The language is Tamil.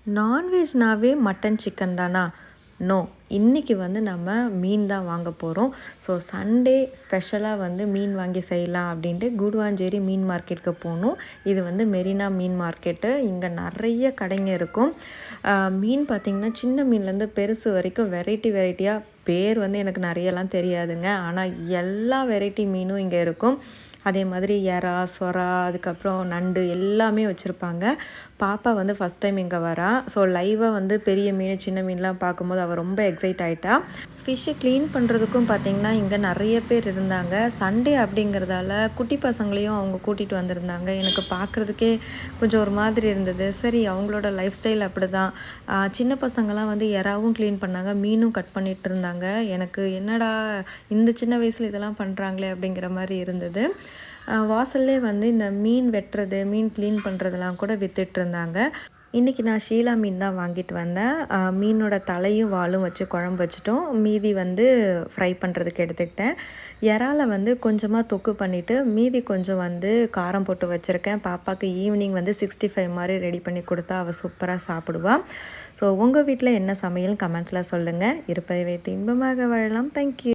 நான்வெஜ்னாவே மட்டன் சிக்கன் தானா? நோ. இன்றைக்கி வந்து நம்ம மீன் தான் வாங்க போகிறோம். ஸோ சண்டே ஸ்பெஷலாக வந்து மீன் வாங்கி செய்யலாம் அப்படின்ட்டு கூடுவாஞ்சேரி மீன் மார்க்கெட்டுக்கு போகணும். இது வந்து மெரினா மீன் மார்க்கெட்டு. இங்கே நிறைய கடைங்க இருக்கும். மீன் பார்த்திங்கன்னா சின்ன மீன்லேருந்து பெருசு வரைக்கும் வெரைட்டியாக பேர் வந்து எனக்கு நிறையலாம் தெரியாதுங்க. ஆனால் எல்லா வெரைட்டி மீனும் இங்கே இருக்கும். அதே மாதிரி எறா, சொரா, அதுக்கப்புறம் நண்டு எல்லாமே வச்சுருப்பாங்க. பாப்பா வந்து ஃபஸ்ட் டைம் இங்கே வரா. ஸோ லைவாக வந்து பெரிய மீன் சின்ன மீன்லாம் பார்க்கும்போது அவள் ரொம்ப எக்ஸைட் ஆகிட்டா. ஃபிஷ்ஷை க்ளீன் பண்ணுறதுக்கும் பார்த்திங்கன்னா இங்கே நிறைய பேர் இருந்தாங்க. சண்டே அப்படிங்கிறதால குட்டி பசங்களையும் அவங்க கூட்டிகிட்டு வந்திருந்தாங்க. எனக்கு பார்க்குறதுக்கே கொஞ்சம் ஒரு மாதிரி இருந்தது. சரி, அவங்களோட லைஃப் ஸ்டைல் அப்படி தான். சின்ன பசங்களாம் வந்து எறாவும் க்ளீன் பண்ணாங்க, மீனும் கட் பண்ணிகிட்டு இருந்தாங்க. எனக்கு என்னடா இந்த சின்ன வயசில் இதெல்லாம் பண்ணுறாங்களே அப்படிங்கிற மாதிரி இருந்தது. வாசல்லே வந்து இந்த மீன் வெட்டுறது, மீன் க்ளீன் பண்ணுறதெல்லாம் கூட விற்றுட்ருந்தாங்க. இன்றைக்கி நான் ஷீலா மீன் தான் வாங்கிட்டு வந்தேன். மீனோட தலையும் வாலும் வச்சு குழம்பு வச்சுட்டோம். மீதி வந்து ஃப்ரை பண்ணுறதுக்கு எடுத்துக்கிட்டேன். இறால வந்து கொஞ்சமாக தொக்கு பண்ணிவிட்டு மீதி கொஞ்சம் வந்து காரம் போட்டு வச்சுருக்கேன். பாப்பாவுக்கு ஈவினிங் வந்து 65 மாதிரி ரெடி பண்ணி கொடுத்தா அவள் சூப்பராக சாப்பிடுவாள். ஸோ உங்கள் வீட்டில் என்ன சமையல் கமெண்ட்ஸில் சொல்லுங்கள். இருப்பதை வைத்து இன்பமாக வாழலாம். தேங்க்யூ.